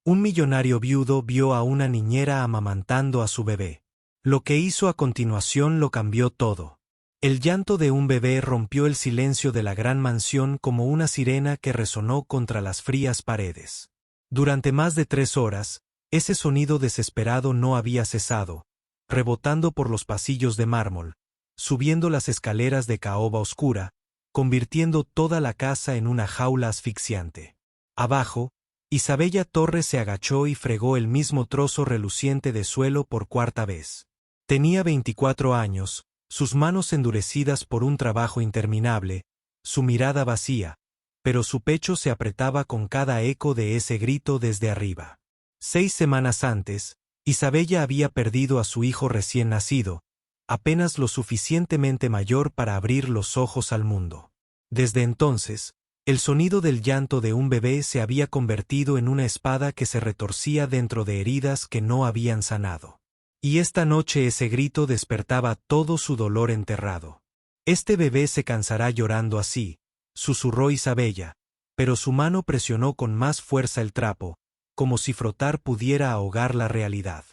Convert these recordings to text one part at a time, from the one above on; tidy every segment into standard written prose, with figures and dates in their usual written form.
Un millonario viudo vio a una niñera amamantando a su bebé. Lo que hizo a continuación lo cambió todo. El llanto de un bebé rompió el silencio de la gran mansión como una sirena que resonó contra las frías paredes. Durante más de 3 horas, ese sonido desesperado no había cesado, rebotando por los pasillos de mármol, subiendo las escaleras de caoba oscura, convirtiendo toda la casa en una jaula asfixiante. Abajo, Isabella Torres se agachó y fregó el mismo trozo reluciente de suelo por 4ª vez. Tenía 24 años, sus manos endurecidas por un trabajo interminable, su mirada vacía, pero su pecho se apretaba con cada eco de ese grito desde arriba. 6 semanas antes, Isabella había perdido a su hijo recién nacido, apenas lo suficientemente mayor para abrir los ojos al mundo. Desde entonces, el sonido del llanto de un bebé se había convertido en una espada que se retorcía dentro de heridas que no habían sanado. Y esta noche ese grito despertaba todo su dolor enterrado. «Este bebé se cansará llorando así», susurró Isabella, pero su mano presionó con más fuerza el trapo, como si frotar pudiera ahogar la realidad.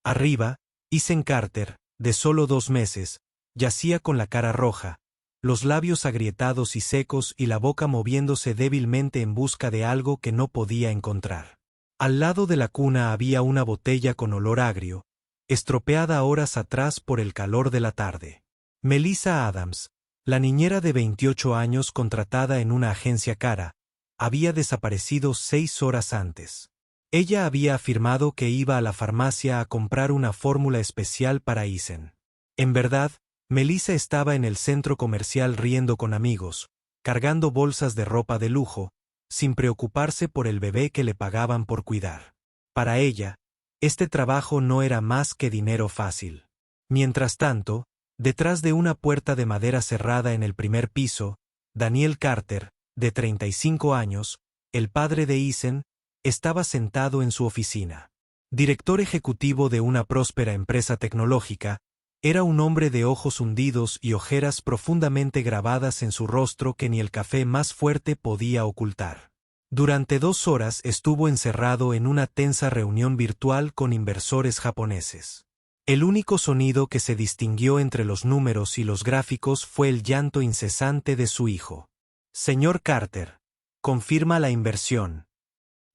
Arriba, Ethan Carter, de solo 2 meses, yacía con la cara roja, los labios agrietados y secos y la boca moviéndose débilmente en busca de algo que no podía encontrar. Al lado de la cuna había una botella con olor agrio, estropeada horas atrás por el calor de la tarde. Melissa Adams, la niñera de 28 años contratada en una agencia cara, había desaparecido 6 horas antes. Ella había afirmado que iba a la farmacia a comprar una fórmula especial para Ethan. En verdad, Melissa estaba en el centro comercial riendo con amigos, cargando bolsas de ropa de lujo, sin preocuparse por el bebé que le pagaban por cuidar. Para ella, este trabajo no era más que dinero fácil. Mientras tanto, detrás de una puerta de madera cerrada en el primer piso, Daniel Carter, de 35 años, el padre de Ethan, estaba sentado en su oficina. Director ejecutivo de una próspera empresa tecnológica, era un hombre de ojos hundidos y ojeras profundamente grabadas en su rostro que ni el café más fuerte podía ocultar. Durante 2 horas estuvo encerrado en una tensa reunión virtual con inversores japoneses. El único sonido que se distinguió entre los números y los gráficos fue el llanto incesante de su hijo. «Señor Carter, ¿confirma la inversión?»,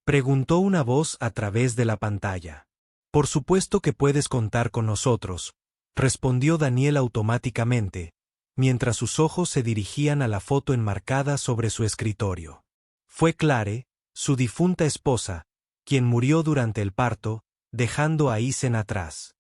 preguntó una voz a través de la pantalla. «Por supuesto que puedes contar con nosotros», respondió Daniel automáticamente, mientras sus ojos se dirigían a la foto enmarcada sobre su escritorio. Fue Clare, su difunta esposa, quien murió durante el parto, dejando a Ethan atrás.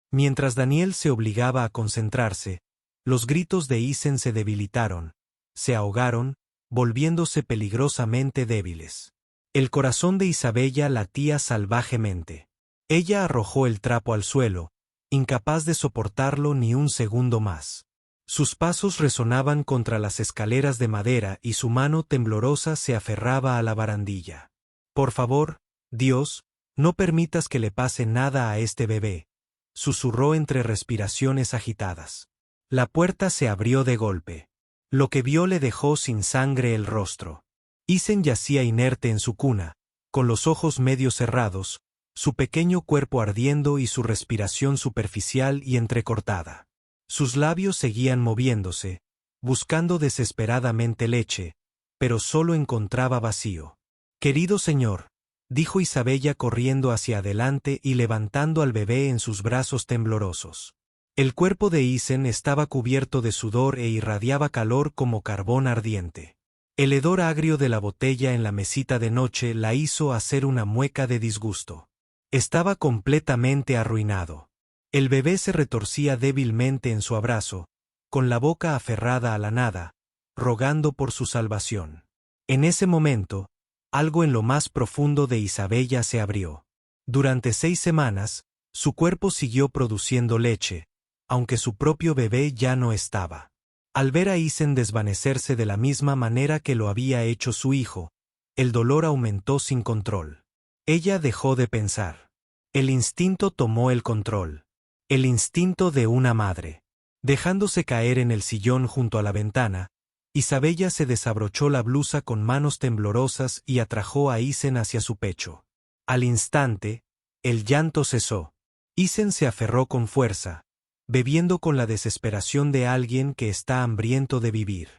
Mientras Daniel se obligaba a concentrarse, los gritos de Ethan se debilitaron, se ahogaron, volviéndose peligrosamente débiles. El corazón de Isabella latía salvajemente. Ella arrojó el trapo al suelo, incapaz de soportarlo ni un segundo más. Sus pasos resonaban contra las escaleras de madera y su mano temblorosa se aferraba a la barandilla. «Por favor, Dios, no permitas que le pase nada a este bebé», susurró entre respiraciones agitadas. La puerta se abrió de golpe. Lo que vio le dejó sin sangre el rostro. Ethan yacía inerte en su cuna, con los ojos medio cerrados, su pequeño cuerpo ardiendo y su respiración superficial y entrecortada. Sus labios seguían moviéndose, buscando desesperadamente leche, pero solo encontraba vacío. «Querido señor», dijo Isabella corriendo hacia adelante y levantando al bebé en sus brazos temblorosos. El cuerpo de Ethan estaba cubierto de sudor e irradiaba calor como carbón ardiente. El hedor agrio de la botella en la mesita de noche la hizo hacer una mueca de disgusto. Estaba completamente arruinado. El bebé se retorcía débilmente en su abrazo, con la boca aferrada a la nada, rogando por su salvación. En ese momento, algo en lo más profundo de Isabella se abrió. Durante 6 semanas, su cuerpo siguió produciendo leche, aunque su propio bebé ya no estaba. Al ver a Ethan desvanecerse de la misma manera que lo había hecho su hijo, el dolor aumentó sin control. Ella dejó de pensar. El instinto tomó el control. El instinto de una madre. Dejándose caer en el sillón junto a la ventana, Isabella se desabrochó la blusa con manos temblorosas y atrajo a Ethan hacia su pecho. Al instante, el llanto cesó. Isen se aferró con fuerza, bebiendo con la desesperación de alguien que está hambriento de vivir.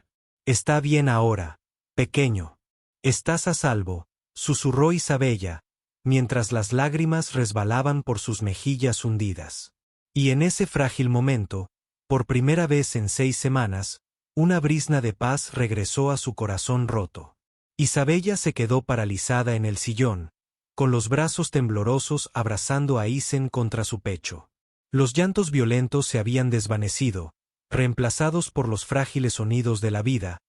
«Está bien ahora, pequeño. Estás a salvo», susurró Isabella, mientras las lágrimas resbalaban por sus mejillas hundidas. Y en ese frágil momento, por primera vez en 6 semanas, una brizna de paz regresó a su corazón roto. Isabella se quedó paralizada en el sillón, con los brazos temblorosos abrazando a Isen contra su pecho. Los llantos violentos se habían desvanecido, reemplazados por los frágiles sonidos de la vida,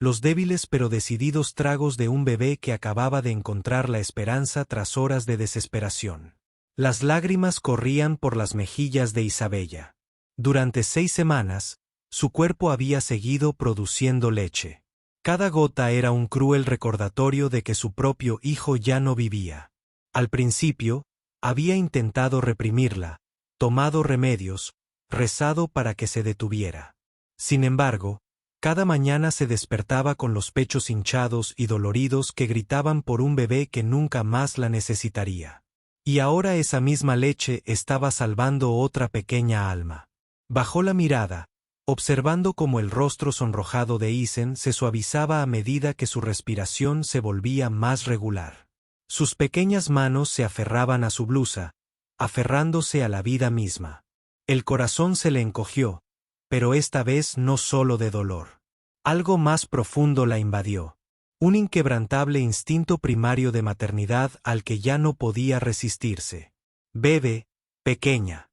los débiles pero decididos tragos de un bebé que acababa de encontrar la esperanza tras horas de desesperación. Las lágrimas corrían por las mejillas de Isabella. Durante 6 semanas, su cuerpo había seguido produciendo leche. Cada gota era un cruel recordatorio de que su propio hijo ya no vivía. Al principio, había intentado reprimirla, tomado remedios, rezado para que se detuviera. Sin embargo, cada mañana se despertaba con los pechos hinchados y doloridos que gritaban por un bebé que nunca más la necesitaría. Y ahora esa misma leche estaba salvando otra pequeña alma. Bajó la mirada, observando cómo el rostro sonrojado de Isen se suavizaba a medida que su respiración se volvía más regular. Sus pequeñas manos se aferraban a su blusa, aferrándose a la vida misma. El corazón se le encogió, pero esta vez no solo de dolor. Algo más profundo la invadió. Un inquebrantable instinto primario de maternidad al que ya no podía resistirse. «Bebe, pequeña.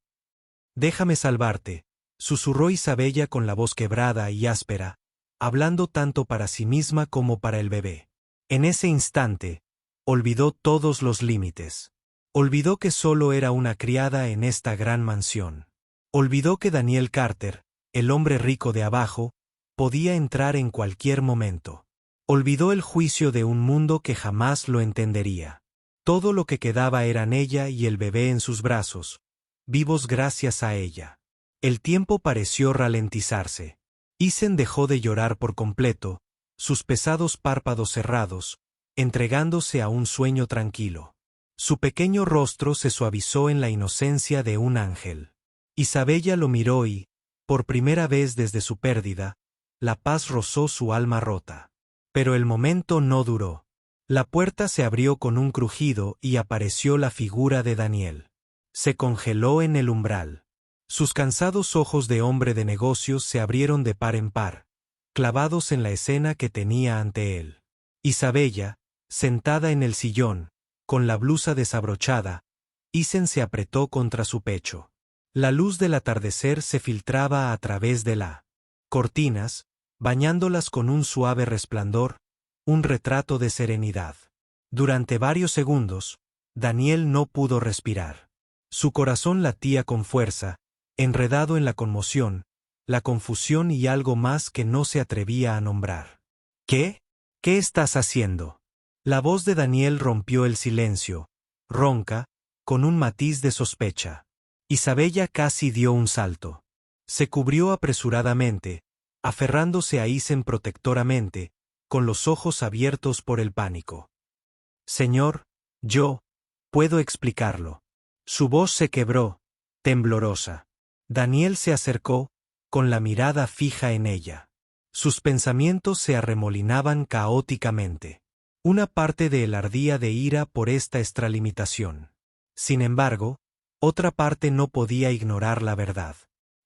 Déjame salvarte», susurró Isabella con la voz quebrada y áspera, hablando tanto para sí misma como para el bebé. En ese instante, olvidó todos los límites. Olvidó que solo era una criada en esta gran mansión. Olvidó que Daniel Carter, el hombre rico de abajo, podía entrar en cualquier momento. Olvidó el juicio de un mundo que jamás lo entendería. Todo lo que quedaba eran ella y el bebé en sus brazos, vivos gracias a ella. El tiempo pareció ralentizarse. Isen dejó de llorar por completo, sus pesados párpados cerrados, entregándose a un sueño tranquilo. Su pequeño rostro se suavizó en la inocencia de un ángel. Isabella lo miró y, por primera vez desde su pérdida, la paz rozó su alma rota. Pero el momento no duró. La puerta se abrió con un crujido y apareció la figura de Daniel. Se congeló en el umbral. Sus cansados ojos de hombre de negocios se abrieron de par en par, clavados en la escena que tenía ante él. Isabella, sentada en el sillón, con la blusa desabrochada, Isen se apretó contra su pecho. La luz del atardecer se filtraba a través de las cortinas, bañándolas con un suave resplandor, un retrato de serenidad. Durante varios segundos, Daniel no pudo respirar. Su corazón latía con fuerza, enredado en la conmoción, la confusión y algo más que no se atrevía a nombrar. «¿Qué? ¿Qué estás haciendo?». La voz de Daniel rompió el silencio, ronca, con un matiz de sospecha. Isabella casi dio un salto. Se cubrió apresuradamente, aferrándose a Isen protectoramente, con los ojos abiertos por el pánico. «Señor, yo puedo explicarlo». Su voz se quebró, temblorosa. Daniel se acercó, con la mirada fija en ella. Sus pensamientos se arremolinaban caóticamente. Una parte de él ardía de ira por esta extralimitación. Sin embargo, otra parte no podía ignorar la verdad.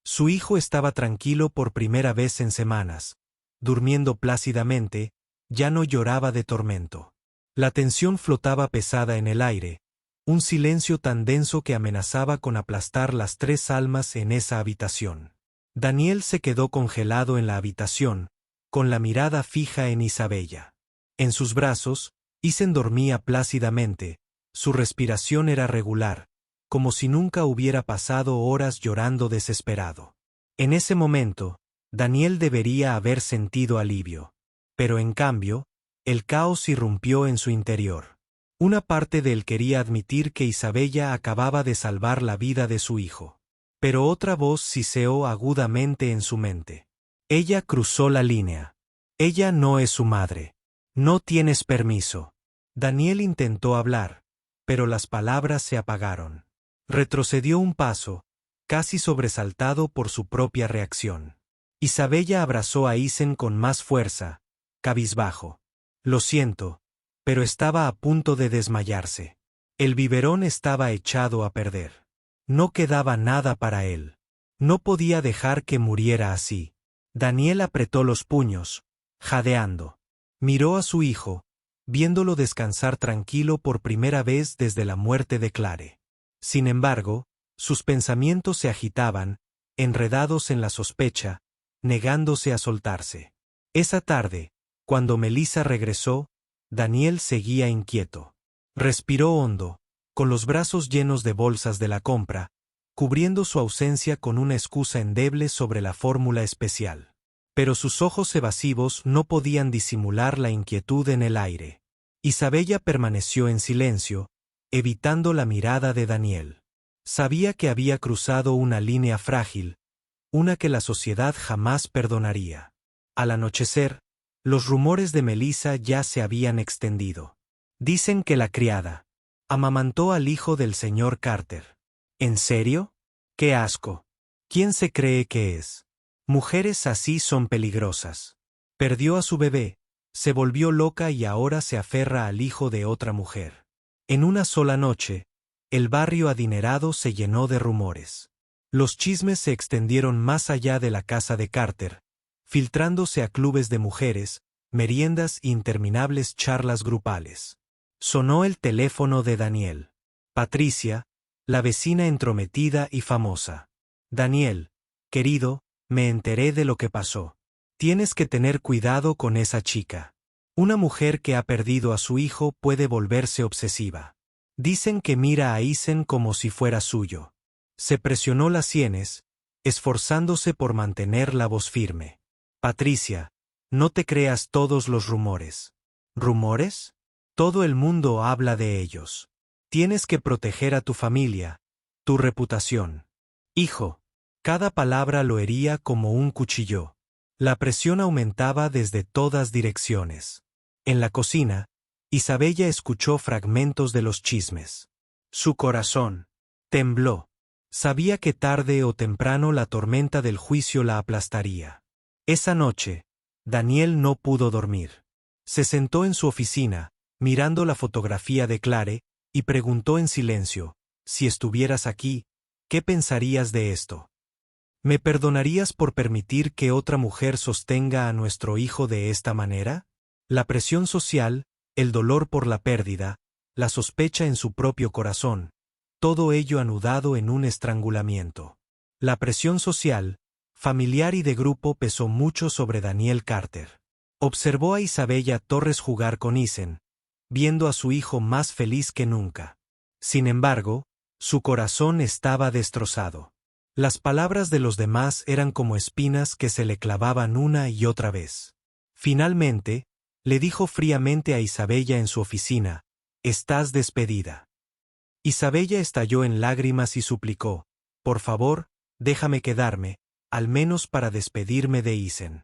Su hijo estaba tranquilo por primera vez en semanas, durmiendo plácidamente, ya no lloraba de tormento. La tensión flotaba pesada en el aire, un silencio tan denso que amenazaba con aplastar las 3 almas en esa habitación. Daniel se quedó congelado en la habitación, con la mirada fija en Isabella. En sus brazos, Isen dormía plácidamente, su respiración era regular, como si nunca hubiera pasado horas llorando desesperado. En ese momento, Daniel debería haber sentido alivio. Pero en cambio, el caos irrumpió en su interior. Una parte de él quería admitir que Isabella acababa de salvar la vida de su hijo. Pero otra voz siseó agudamente en su mente. Ella cruzó la línea. Ella no es su madre. No tienes permiso. Daniel intentó hablar, pero las palabras se apagaron. Retrocedió un paso, casi sobresaltado por su propia reacción. Isabella abrazó a Isen con más fuerza, cabizbajo. Lo siento, pero estaba a punto de desmayarse. El biberón estaba echado a perder. No quedaba nada para él. No podía dejar que muriera así. Daniel apretó los puños, jadeando. Miró a su hijo, viéndolo descansar tranquilo por primera vez desde la muerte de Clare. Sin embargo, sus pensamientos se agitaban, enredados en la sospecha, negándose a soltarse. Esa tarde, cuando Melissa regresó, Daniel seguía inquieto. Respiró hondo, con los brazos llenos de bolsas de la compra, cubriendo su ausencia con una excusa endeble sobre la fórmula especial. Pero sus ojos evasivos no podían disimular la inquietud en el aire. Isabella permaneció en silencio, evitando la mirada de Daniel. Sabía que había cruzado una línea frágil, una que la sociedad jamás perdonaría. Al anochecer, los rumores de Melissa ya se habían extendido. Dicen que la criada amamantó al hijo del señor Carter. ¿En serio? ¡Qué asco! ¿Quién se cree que es? Mujeres así son peligrosas. Perdió a su bebé, se volvió loca y ahora se aferra al hijo de otra mujer. En una sola noche, el barrio adinerado se llenó de rumores. Los chismes se extendieron más allá de la casa de Carter, filtrándose a clubes de mujeres, meriendas e interminables charlas grupales. Sonó el teléfono de Daniel. Patricia, la vecina entrometida y famosa. Daniel, querido, me enteré de lo que pasó. Tienes que tener cuidado con esa chica. Una mujer que ha perdido a su hijo puede volverse obsesiva. Dicen que mira a Isen como si fuera suyo. Se presionó las sienes, esforzándose por mantener la voz firme. Patricia, no te creas todos los rumores. ¿Rumores? Todo el mundo habla de ellos. Tienes que proteger a tu familia, tu reputación. Hijo, cada palabra lo hería como un cuchillo. La presión aumentaba desde todas direcciones. En la cocina, Isabella escuchó fragmentos de los chismes. Su corazón tembló. Sabía que tarde o temprano la tormenta del juicio la aplastaría. Esa noche, Daniel no pudo dormir. Se sentó en su oficina, mirando la fotografía de Clare, y preguntó en silencio, si estuvieras aquí, ¿qué pensarías de esto? ¿Me perdonarías por permitir que otra mujer sostenga a nuestro hijo de esta manera? La presión social, el dolor por la pérdida, la sospecha en su propio corazón, todo ello anudado en un estrangulamiento. La presión social, familiar y de grupo pesó mucho sobre Daniel Carter. Observó a Isabella Torres jugar con Isen, viendo a su hijo más feliz que nunca. Sin embargo, su corazón estaba destrozado. Las palabras de los demás eran como espinas que se le clavaban una y otra vez. Finalmente, le dijo fríamente a Isabella en su oficina, «Estás despedida». Isabella estalló en lágrimas y suplicó, «Por favor, déjame quedarme, al menos para despedirme de Isen».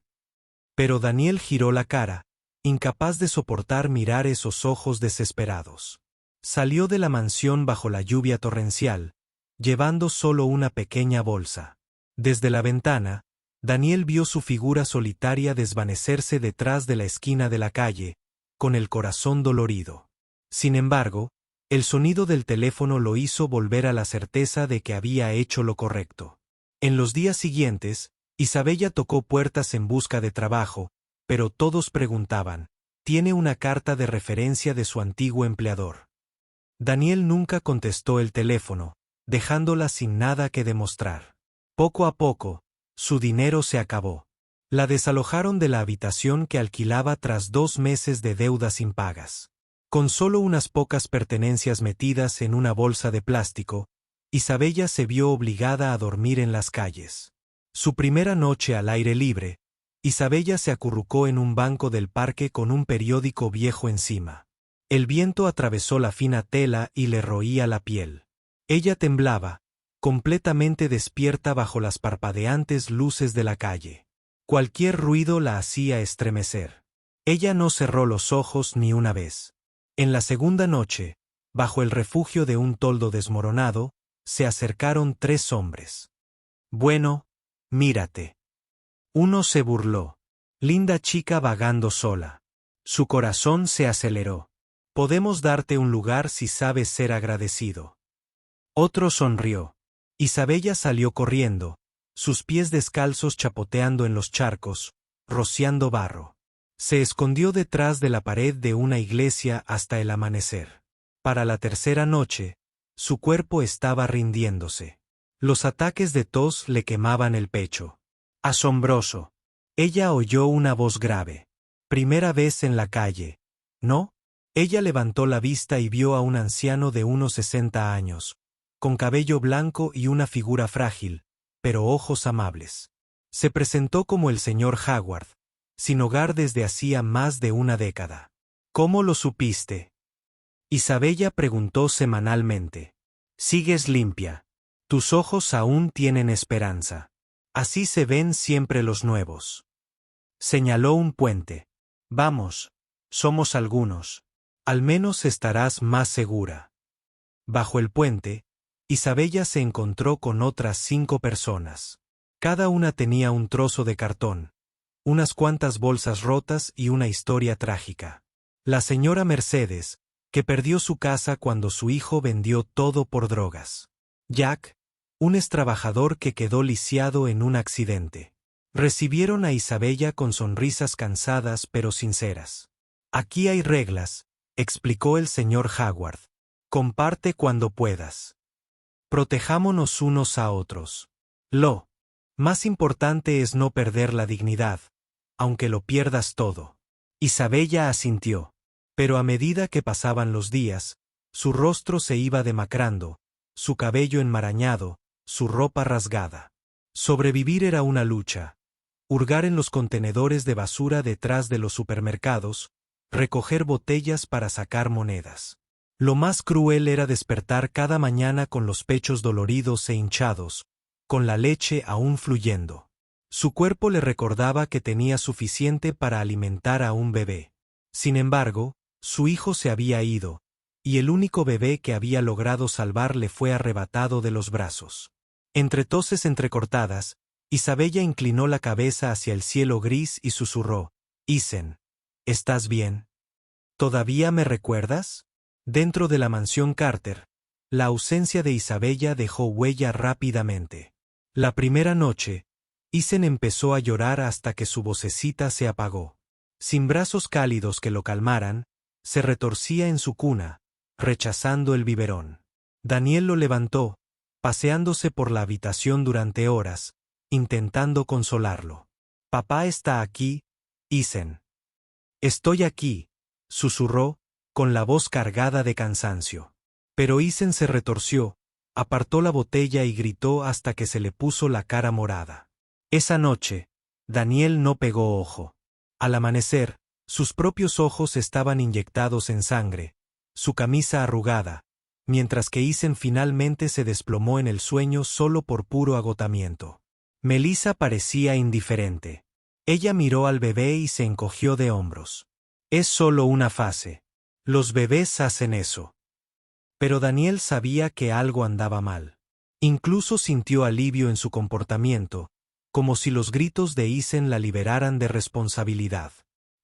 Pero Daniel giró la cara, incapaz de soportar mirar esos ojos desesperados. Salió de la mansión bajo la lluvia torrencial, llevando solo una pequeña bolsa. Desde la ventana, Daniel vio su figura solitaria desvanecerse detrás de la esquina de la calle, con el corazón dolorido. Sin embargo, el sonido del teléfono lo hizo volver a la certeza de que había hecho lo correcto. En los días siguientes, Isabella tocó puertas en busca de trabajo, pero todos preguntaban, ¿tiene una carta de referencia de su antiguo empleador? Daniel nunca contestó el teléfono, dejándola sin nada que demostrar. Poco a poco, su dinero se acabó. La desalojaron de la habitación que alquilaba tras 2 meses de deudas impagas. Con solo unas pocas pertenencias metidas en una bolsa de plástico, Isabella se vio obligada a dormir en las calles. Su primera noche al aire libre, Isabella se acurrucó en un banco del parque con un periódico viejo encima. El viento atravesó la fina tela y le roía la piel. Ella temblaba, completamente despierta bajo las parpadeantes luces de la calle. Cualquier ruido la hacía estremecer. Ella no cerró los ojos ni una vez. En la segunda noche, Bajo el refugio de un toldo desmoronado, se acercaron 3 hombres. Bueno, mírate. Uno se burló. Linda chica vagando sola. Su corazón se aceleró. Podemos darte un lugar si sabes ser agradecido. Otro sonrió. Isabella salió corriendo, sus pies descalzos chapoteando en los charcos, rociando barro. Se escondió detrás de la pared de una iglesia hasta el amanecer. Para la tercera noche, su cuerpo estaba rindiéndose. Los ataques de tos le quemaban el pecho. Asombroso. Ella oyó una voz grave. Primera vez en la calle, ¿no? Ella levantó la vista y vio a un anciano de unos 60 años, con cabello blanco y una figura frágil, pero ojos amables. Se presentó como el señor Howard, sin hogar desde hacía más de una década. ¿Cómo lo supiste? Isabella preguntó semanalmente. Sigues limpia. Tus ojos aún tienen esperanza. Así se ven siempre los nuevos. Señaló un puente. Vamos, somos algunos. Al menos estarás más segura. Bajo el puente, Isabella se encontró con otras 5 personas. Cada una tenía un trozo de cartón, unas cuantas bolsas rotas y una historia trágica. La señora Mercedes, que perdió su casa cuando su hijo vendió todo por drogas. Jack, un extrabajador que quedó lisiado en un accidente. Recibieron a Isabella con sonrisas cansadas pero sinceras. Aquí hay reglas, explicó el señor Howard. Comparte cuando puedas. Protejámonos unos a otros. Lo más importante es no perder la dignidad, aunque lo pierdas todo. Isabella asintió. Pero a medida que pasaban los días, su rostro se iba demacrando, su cabello enmarañado, su ropa rasgada. Sobrevivir era una lucha. Hurgar en los contenedores de basura detrás de los supermercados, recoger botellas para sacar monedas. Lo más cruel era despertar cada mañana con los pechos doloridos e hinchados, con la leche aún fluyendo. Su cuerpo le recordaba que tenía suficiente para alimentar a un bebé. Sin embargo, su hijo se había ido, y el único bebé que había logrado salvar le fue arrebatado de los brazos. Entre toses entrecortadas, Isabella inclinó la cabeza hacia el cielo gris y susurró: «Isen, ¿estás bien? ¿Todavía me recuerdas?» Dentro de la mansión Carter, la ausencia de Isabella dejó huella rápidamente. La primera noche, Isen empezó a llorar hasta que su vocecita se apagó. Sin brazos cálidos que lo calmaran, se retorcía en su cuna, rechazando el biberón. Daniel lo levantó, paseándose por la habitación durante horas, intentando consolarlo. «Papá está aquí, Isen». «Estoy aquí», susurró, con la voz cargada de cansancio. Pero Isen se retorció, apartó la botella y gritó hasta que se le puso la cara morada. Esa noche, Daniel no pegó ojo. Al amanecer, sus propios ojos estaban inyectados en sangre, su camisa arrugada, mientras que Isen finalmente se desplomó en el sueño solo por puro agotamiento. Melissa parecía indiferente. Ella miró al bebé y se encogió de hombros. «Es solo una fase. Los bebés hacen eso». Pero Daniel sabía que algo andaba mal. Incluso sintió alivio en su comportamiento, como si los gritos de Isen la liberaran de responsabilidad.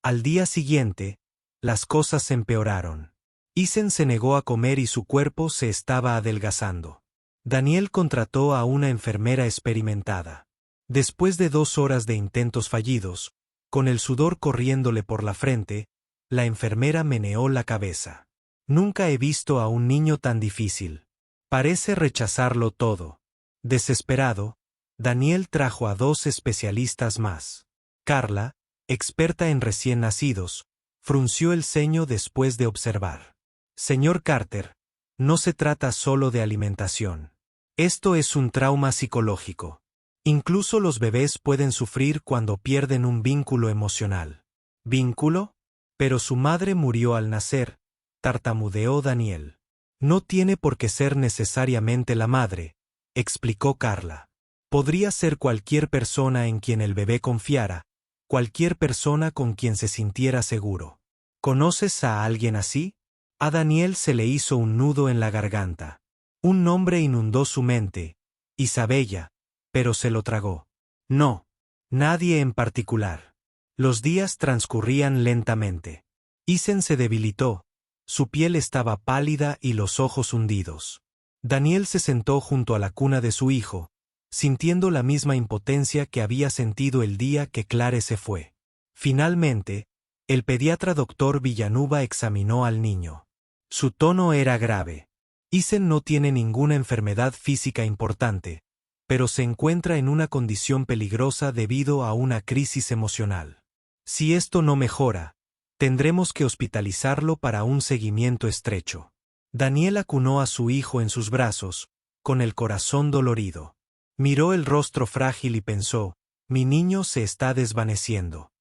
Al día siguiente, las cosas empeoraron. Isen se negó a comer y su cuerpo se estaba adelgazando. Daniel contrató a una enfermera experimentada. Después de 2 horas de intentos fallidos, con el sudor corriéndole por la frente, la enfermera meneó la cabeza. «Nunca he visto a un niño tan difícil. Parece rechazarlo todo». Desesperado, Daniel trajo a 2 especialistas más. Carla, experta en recién nacidos, frunció el ceño después de observar. «Señor Carter, no se trata solo de alimentación. Esto es un trauma psicológico. Incluso los bebés pueden sufrir cuando pierden un vínculo emocional». «¿Vínculo? Pero su madre murió al nacer», tartamudeó Daniel. «No tiene por qué ser necesariamente la madre», explicó Carla. «Podría ser cualquier persona en quien el bebé confiara, cualquier persona con quien se sintiera seguro. ¿Conoces a alguien así?» A Daniel se le hizo un nudo en la garganta. Un nombre inundó su mente, Isabella, pero se lo tragó. No, nadie en particular. Los días transcurrían lentamente. Isen se debilitó, su piel estaba pálida y los ojos hundidos. Daniel se sentó junto a la cuna de su hijo, sintiendo la misma impotencia que había sentido el día que Clare se fue. Finalmente, el pediatra doctor Villanueva examinó al niño. Su tono era grave. Isen no tiene ninguna enfermedad física importante, pero se encuentra en una condición peligrosa debido a una crisis emocional. Si esto no mejora, tendremos que hospitalizarlo para un seguimiento estrecho. Daniel acunó a su hijo en sus brazos, con el corazón dolorido. Miró el rostro frágil y pensó, mi niño se está desvaneciendo.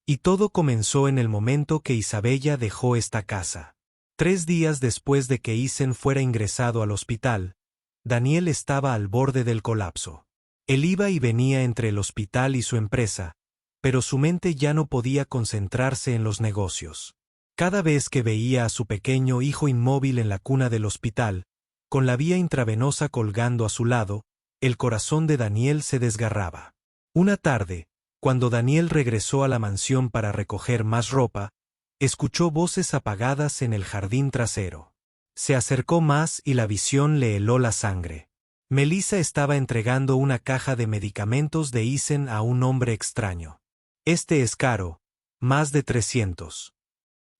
Y todo comenzó en el momento que Isabella dejó esta casa. 3 días después de que Isen fuera ingresado al hospital, Daniel estaba al borde del colapso. Él iba y venía entre el hospital y su empresa, pero su mente ya no podía concentrarse en los negocios. Cada vez que veía a su pequeño hijo inmóvil en la cuna del hospital, con la vía intravenosa colgando a su lado, el corazón de Daniel se desgarraba. Una tarde, cuando Daniel regresó a la mansión para recoger más ropa, escuchó voces apagadas en el jardín trasero. Se acercó más y la visión le heló la sangre. Melissa estaba entregando una caja de medicamentos de Isen a un hombre extraño. Este es caro, más de 300.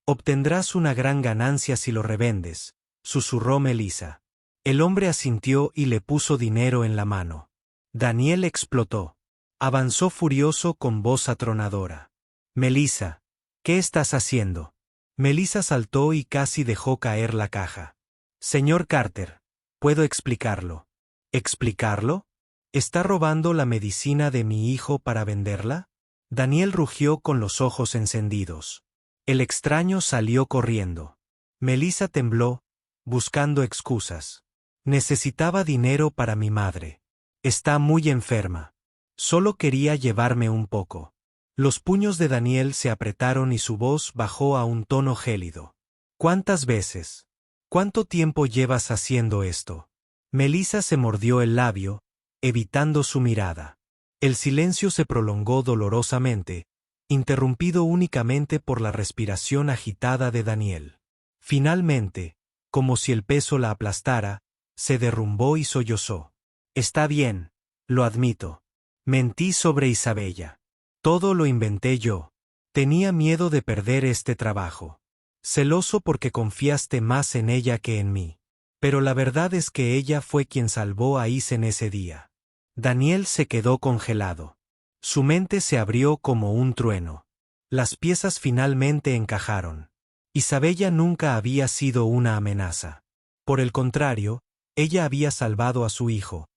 Obtendrás una gran ganancia si lo revendes, susurró Melissa. El hombre asintió y le puso dinero en la mano. Daniel explotó. Avanzó furioso con voz atronadora. Melissa, ¿qué estás haciendo? Melissa saltó y casi dejó caer la caja. Señor Carter, puedo explicarlo. ¿Explicarlo? ¿Está robando la medicina de mi hijo para venderla? Daniel rugió con los ojos encendidos. El extraño salió corriendo. Melissa tembló, buscando excusas. Necesitaba dinero para mi madre. Está muy enferma. Solo quería llevarme un poco. Los puños de Daniel se apretaron y su voz bajó a un tono gélido. ¿Cuántas veces? ¿Cuánto tiempo llevas haciendo esto? Melissa se mordió el labio, evitando su mirada. El silencio se prolongó dolorosamente, interrumpido únicamente por la respiración agitada de Daniel. Finalmente, como si el peso la aplastara, se derrumbó y sollozó. Está bien, lo admito. Mentí sobre Isabella. Todo lo inventé yo. Tenía miedo de perder este trabajo. Celoso porque confiaste más en ella que en mí. Pero la verdad es que ella fue quien salvó a Isen ese día. Daniel se quedó congelado. Su mente se abrió como un trueno. Las piezas finalmente encajaron. Isabella nunca había sido una amenaza. Por el contrario, ella había salvado a su hijo.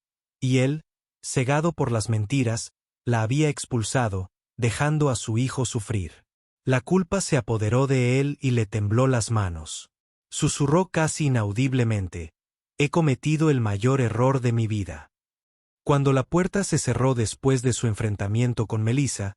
Y él, cegado por las mentiras, la había expulsado, dejando a su hijo sufrir. La culpa se apoderó de él y le tembló las manos. Susurró casi inaudiblemente, he cometido el mayor error de mi vida. Cuando la puerta se cerró después de su enfrentamiento con Melissa,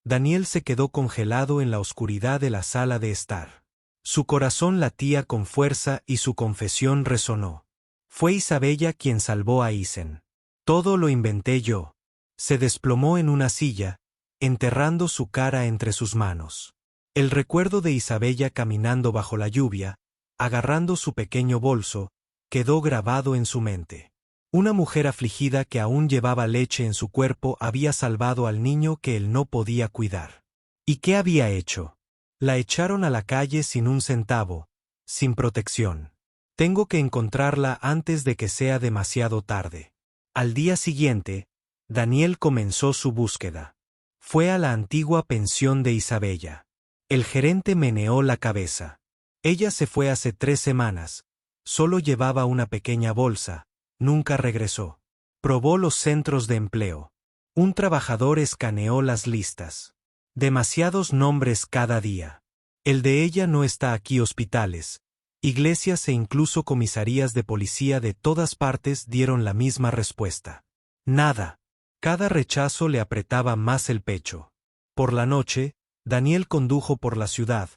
Daniel se quedó congelado en la oscuridad de la sala de estar. Su corazón latía con fuerza y su confesión resonó. Fue Isabella quien salvó a Isen. Todo lo inventé yo. Se desplomó en una silla, enterrando su cara entre sus manos. El recuerdo de Isabella caminando bajo la lluvia, agarrando su pequeño bolso, quedó grabado en su mente. Una mujer afligida que aún llevaba leche en su cuerpo había salvado al niño que él no podía cuidar. ¿Y qué había hecho? La echaron a la calle sin un centavo, sin protección. Tengo que encontrarla antes de que sea demasiado tarde. Al día siguiente, Daniel comenzó su búsqueda. Fue a la antigua pensión de Isabella. El gerente meneó la cabeza. Ella se fue hace 3 semanas. Solo llevaba una pequeña bolsa. Nunca regresó. Probó los centros de empleo. Un trabajador escaneó las listas. Demasiados nombres cada día. El de ella no está aquí. Hospitales, iglesias e incluso comisarías de policía de todas partes dieron la misma respuesta. Nada. Cada rechazo le apretaba más el pecho. Por la noche, Daniel condujo por la ciudad,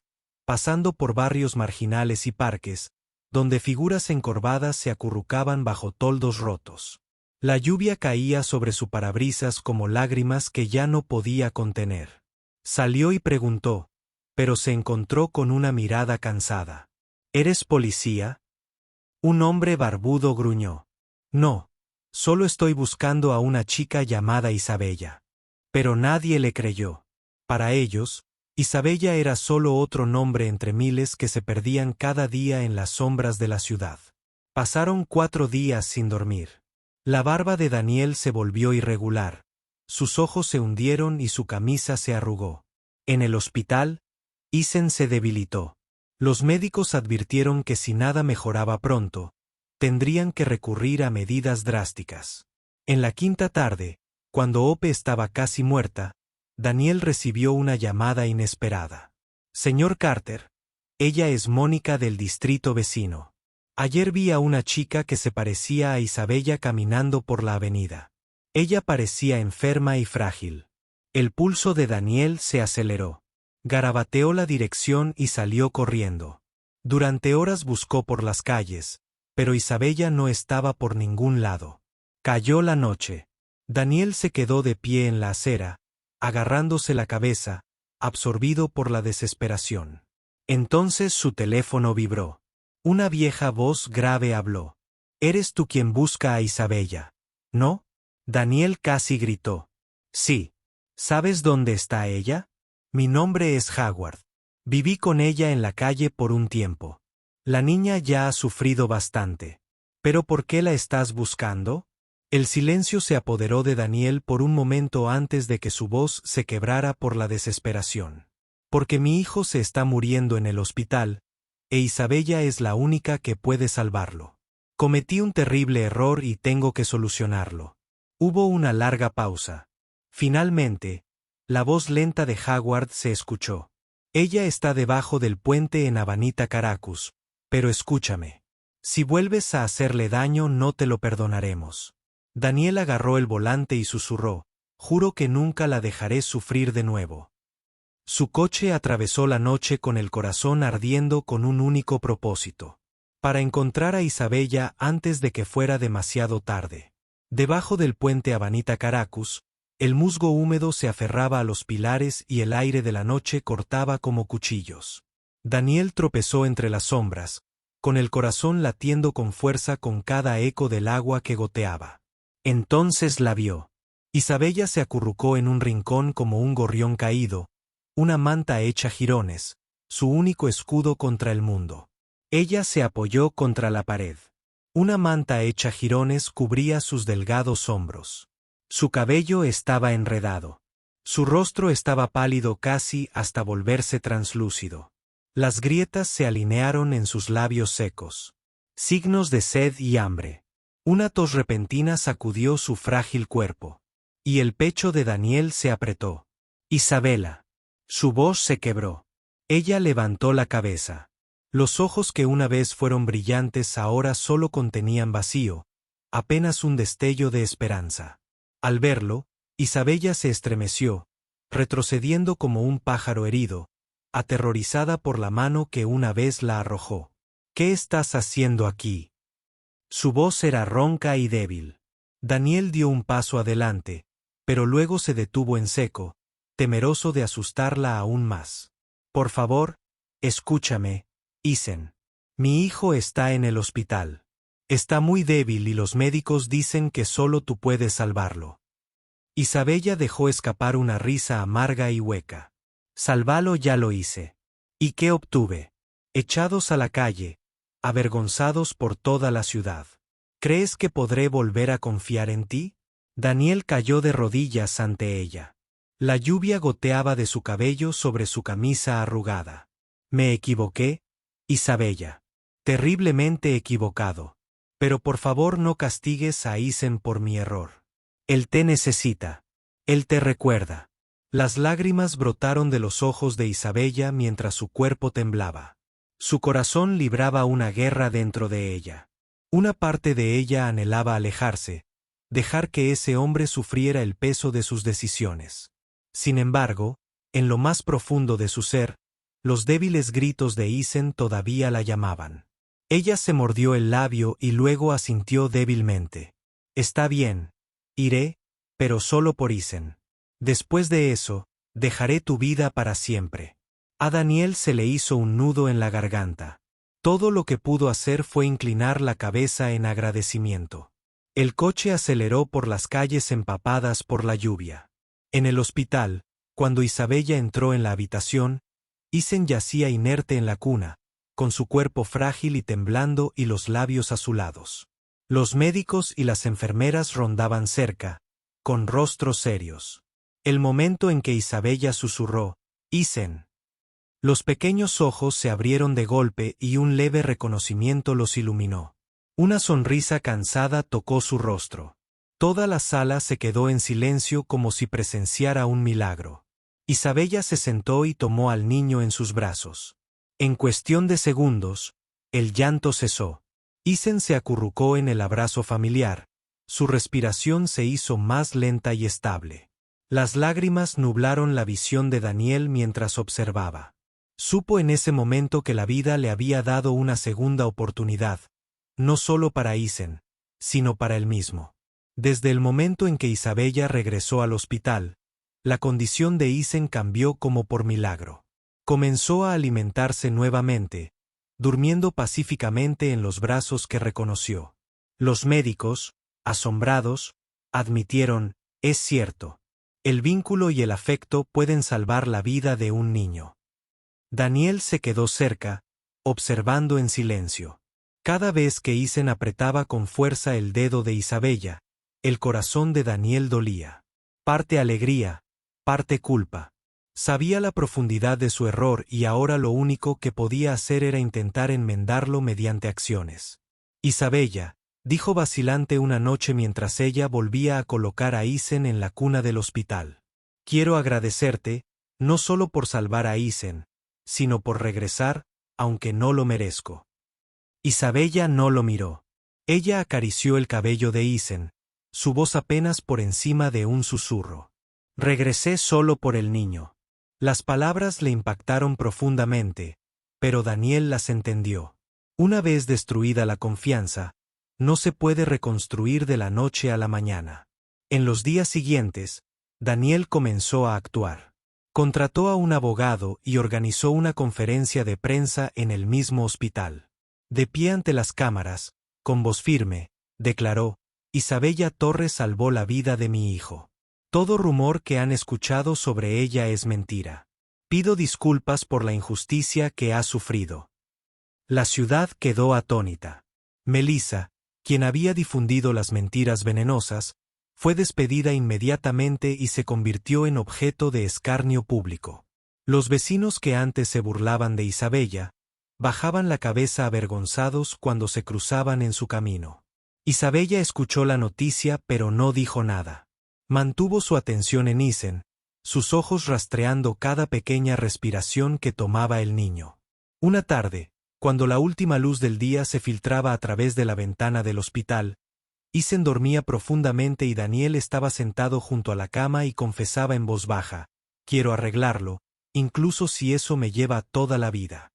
pasando por barrios marginales y parques, donde figuras encorvadas se acurrucaban bajo toldos rotos. La lluvia caía sobre su parabrisas como lágrimas que ya no podía contener. Salió y preguntó, pero se encontró con una mirada cansada. ¿Eres policía? Un hombre barbudo gruñó. No, solo estoy buscando a una chica llamada Isabella. Pero nadie le creyó. Para ellos, Isabella era solo otro nombre entre miles que se perdían cada día en las sombras de la ciudad. Pasaron 4 días sin dormir. La barba de Daniel se volvió irregular, sus ojos se hundieron y su camisa se arrugó. En el hospital, Isen se debilitó. Los médicos advirtieron que si nada mejoraba pronto, tendrían que recurrir a medidas drásticas. En la quinta tarde, cuando Ope estaba casi muerta, Daniel recibió una llamada inesperada. Señor Carter, ella es Mónica del distrito vecino. Ayer vi a una chica que se parecía a Isabella caminando por la avenida. Ella parecía enferma y frágil. El pulso de Daniel se aceleró. Garabateó la dirección y salió corriendo. Durante horas buscó por las calles, pero Isabella no estaba por ningún lado. Cayó la noche. Daniel se quedó de pie en la acera, agarrándose la cabeza, absorbido por la desesperación. Entonces su teléfono vibró. Una vieja voz grave habló. ¿Eres tú quien busca a Isabella? ¿No? Daniel casi gritó. Sí. ¿Sabes dónde está ella? Mi nombre es Howard. Viví con ella en la calle por un tiempo. La niña ya ha sufrido bastante. ¿Pero por qué la estás buscando? El silencio se apoderó de Daniel por un momento antes de que su voz se quebrara por la desesperación. Porque mi hijo se está muriendo en el hospital, e Isabella es la única que puede salvarlo. Cometí un terrible error y tengo que solucionarlo. Hubo una larga pausa. Finalmente, la voz lenta de Howard se escuchó. Ella está debajo del puente en Avenida Caracus, pero escúchame. Si vuelves a hacerle daño no te lo perdonaremos. Daniel agarró el volante y susurró, juro que nunca la dejaré sufrir de nuevo. Su coche atravesó la noche con el corazón ardiendo con un único propósito. Para encontrar a Isabella antes de que fuera demasiado tarde. Debajo del puente Avenida Caracus, el musgo húmedo se aferraba a los pilares y el aire de la noche cortaba como cuchillos. Daniel tropezó entre las sombras, con el corazón latiendo con fuerza con cada eco del agua que goteaba. Entonces la vio. Isabella se acurrucó en un rincón como un gorrión caído, una manta hecha jirones, su único escudo contra el mundo. Ella se apoyó contra la pared. Una manta hecha jirones cubría sus delgados hombros. Su cabello estaba enredado. Su rostro estaba pálido casi hasta volverse translúcido. Las grietas se alinearon en sus labios secos. Signos de sed y hambre. Una tos repentina sacudió su frágil cuerpo. Y el pecho de Daniel se apretó. Isabela. Su voz se quebró. Ella levantó la cabeza. Los ojos que una vez fueron brillantes ahora solo contenían vacío, apenas un destello de esperanza. Al verlo, Isabella se estremeció, retrocediendo como un pájaro herido, aterrorizada por la mano que una vez la arrojó. ¿Qué estás haciendo aquí? Su voz era ronca y débil. Daniel dio un paso adelante, pero luego se detuvo en seco, temeroso de asustarla aún más. Por favor, escúchame, Isen. Mi hijo está en el hospital. Está muy débil y los médicos dicen que solo tú puedes salvarlo. Isabella dejó escapar una risa amarga y hueca. Salvarlo ya lo hice. ¿Y qué obtuve? Echados a la calle, avergonzados por toda la ciudad. ¿Crees que podré volver a confiar en ti? Daniel cayó de rodillas ante ella. La lluvia goteaba de su cabello sobre su camisa arrugada. Me equivoqué, Isabella. Terriblemente equivocado. Pero por favor no castigues a Isen por mi error. Él te necesita. Él te recuerda. Las lágrimas brotaron de los ojos de Isabella mientras su cuerpo temblaba. Su corazón libraba una guerra dentro de ella. Una parte de ella anhelaba alejarse, dejar que ese hombre sufriera el peso de sus decisiones. Sin embargo, en lo más profundo de su ser, los débiles gritos de Isen todavía la llamaban. Ella se mordió el labio y luego asintió débilmente. Está bien, iré, pero solo por Isen. Después de eso, dejaré tu vida para siempre. A Daniel se le hizo un nudo en la garganta. Todo lo que pudo hacer fue inclinar la cabeza en agradecimiento. El coche aceleró por las calles empapadas por la lluvia. En el hospital, cuando Isabella entró en la habitación, Isen yacía inerte en la cuna, con su cuerpo frágil y temblando y los labios azulados. Los médicos y las enfermeras rondaban cerca, con rostros serios. El momento en que Isabella susurró, «Isen». Los pequeños ojos se abrieron de golpe y un leve reconocimiento los iluminó. Una sonrisa cansada tocó su rostro. Toda la sala se quedó en silencio como si presenciara un milagro. Isabella se sentó y tomó al niño en sus brazos. En cuestión de segundos, el llanto cesó. Isen se acurrucó en el abrazo familiar. Su respiración se hizo más lenta y estable. Las lágrimas nublaron la visión de Daniel mientras observaba. Supo en ese momento que la vida le había dado una segunda oportunidad, no solo para Isen, sino para él mismo. Desde el momento en que Isabella regresó al hospital, la condición de Isen cambió como por milagro. Comenzó a alimentarse nuevamente, durmiendo pacíficamente en los brazos que reconoció. Los médicos, asombrados, admitieron, es cierto, el vínculo y el afecto pueden salvar la vida de un niño. Daniel se quedó cerca, observando en silencio. Cada vez que Isen apretaba con fuerza el dedo de Isabella, el corazón de Daniel dolía. Parte alegría, parte culpa. Sabía la profundidad de su error y ahora lo único que podía hacer era intentar enmendarlo mediante acciones. Isabella, dijo vacilante una noche mientras ella volvía a colocar a Isen en la cuna del hospital. Quiero agradecerte, no solo por salvar a Isen, sino por regresar, aunque no lo merezco. Isabella no lo miró. Ella acarició el cabello de Isen, su voz apenas por encima de un susurro. Regresé solo por el niño. Las palabras le impactaron profundamente, pero Daniel las entendió. Una vez destruida la confianza, no se puede reconstruir de la noche a la mañana. En los días siguientes, Daniel comenzó a actuar. Contrató a un abogado y organizó una conferencia de prensa en el mismo hospital. De pie ante las cámaras, con voz firme, declaró, Isabella Torres salvó la vida de mi hijo. Todo rumor que han escuchado sobre ella es mentira. Pido disculpas por la injusticia que ha sufrido. La ciudad quedó atónita. Melissa, quien había difundido las mentiras venenosas, fue despedida inmediatamente y se convirtió en objeto de escarnio público. Los vecinos que antes se burlaban de Isabella, bajaban la cabeza avergonzados cuando se cruzaban en su camino. Isabella escuchó la noticia pero no dijo nada. Mantuvo su atención en Isen, sus ojos rastreando cada pequeña respiración que tomaba el niño. Una tarde, cuando la última luz del día se filtraba a través de la ventana del hospital, Isen dormía profundamente y Daniel estaba sentado junto a la cama y confesaba en voz baja, quiero arreglarlo, incluso si eso me lleva toda la vida.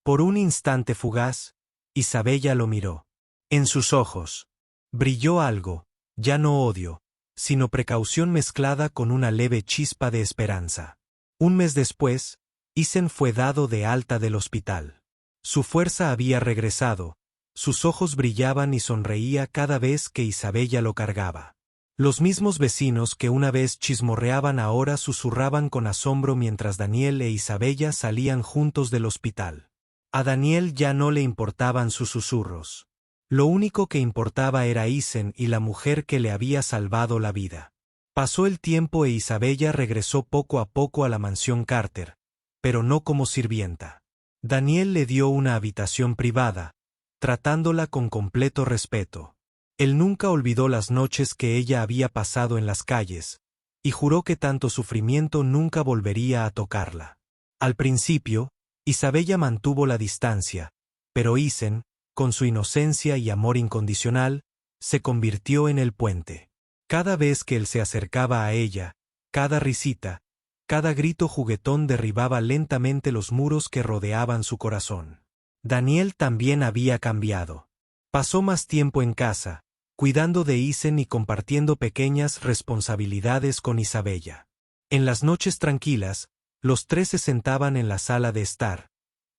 Por un instante fugaz, Isabella lo miró. En sus ojos brilló algo, ya no odio, sino precaución mezclada con una leve chispa de esperanza. Un mes después, Isen fue dado de alta del hospital. Su fuerza había regresado, sus ojos brillaban y sonreía cada vez que Isabella lo cargaba. Los mismos vecinos que una vez chismorreaban ahora susurraban con asombro mientras Daniel e Isabella salían juntos del hospital. A Daniel ya no le importaban sus susurros. Lo único que importaba era Isen y la mujer que le había salvado la vida. Pasó el tiempo e Isabella regresó poco a poco a la mansión Carter, pero no como sirvienta. Daniel le dio una habitación privada, tratándola con completo respeto. Él nunca olvidó las noches que ella había pasado en las calles, y juró que tanto sufrimiento nunca volvería a tocarla. Al principio, Isabella mantuvo la distancia, pero Isen, con su inocencia y amor incondicional, se convirtió en el puente. Cada vez que él se acercaba a ella, cada risita, Cada grito juguetón derribaba lentamente los muros que rodeaban su corazón. Daniel también había cambiado. Pasó más tiempo en casa, cuidando de Isen y compartiendo pequeñas responsabilidades con Isabella. En las noches tranquilas, los tres se sentaban en la sala de estar.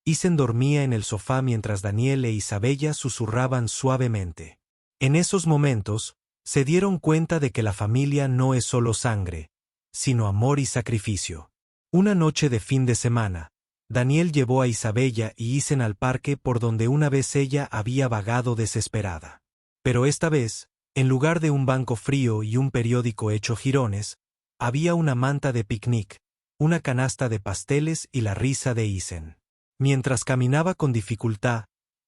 Isen dormía en el sofá mientras Daniel e Isabella susurraban suavemente. En esos momentos, se dieron cuenta de que la familia no es solo sangre, sino amor y sacrificio. Una noche de fin de semana, Daniel llevó a Isabella y Isen al parque por donde una vez ella había vagado desesperada. Pero esta vez, en lugar de un banco frío y un periódico hecho jirones, había una manta de picnic, una canasta de pasteles y la risa de Isen. Mientras caminaba con dificultad,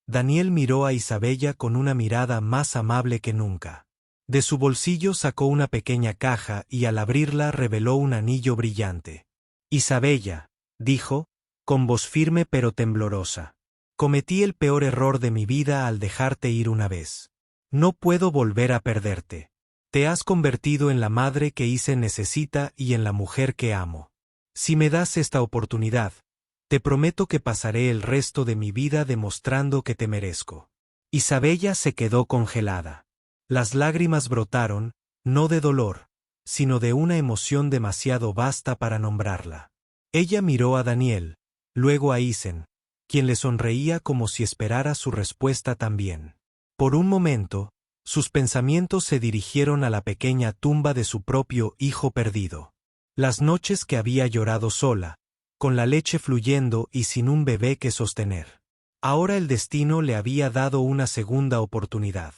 Daniel miró a Isabella con una mirada más amable que nunca. De su bolsillo sacó una pequeña caja y al abrirla reveló un anillo brillante. Isabella, dijo, con voz firme pero temblorosa. Cometí el peor error de mi vida al dejarte ir una vez. No puedo volver a perderte. Te has convertido en la madre que Isen necesita y en la mujer que amo. Si me das esta oportunidad, te prometo que pasaré el resto de mi vida demostrando que te merezco. Isabella se quedó congelada. Las lágrimas brotaron, no de dolor, sino de una emoción demasiado vasta para nombrarla. Ella miró a Daniel, luego a Isen, quien le sonreía como si esperara su respuesta también. Por un momento, sus pensamientos se dirigieron a la pequeña tumba de su propio hijo perdido. Las noches que había llorado sola, con la leche fluyendo y sin un bebé que sostener. Ahora el destino le había dado una segunda oportunidad.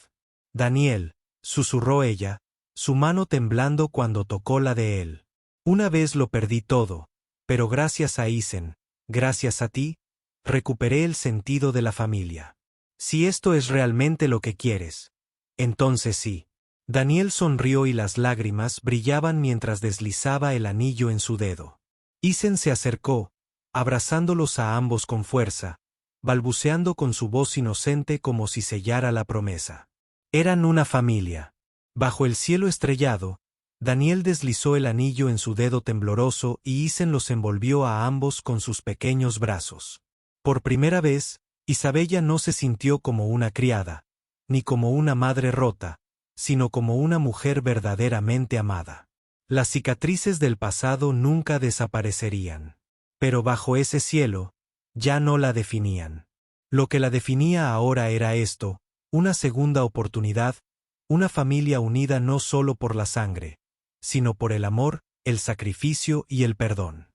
Daniel, susurró ella, su mano temblando cuando tocó la de él. Una vez lo perdí todo, pero gracias a Isen, gracias a ti, recuperé el sentido de la familia. Si esto es realmente lo que quieres, entonces sí. Daniel sonrió y las lágrimas brillaban mientras deslizaba el anillo en su dedo. Isen se acercó, abrazándolos a ambos con fuerza, balbuceando con su voz inocente como si sellara la promesa. Eran una familia. Bajo el cielo estrellado, Daniel deslizó el anillo en su dedo tembloroso y Isen los envolvió a ambos con sus pequeños brazos. Por primera vez, Isabella no se sintió como una criada, ni como una madre rota, sino como una mujer verdaderamente amada. Las cicatrices del pasado nunca desaparecerían. Pero bajo ese cielo, ya no la definían. Lo que la definía ahora era esto, una segunda oportunidad, una familia unida no solo por la sangre, sino por el amor, el sacrificio y el perdón.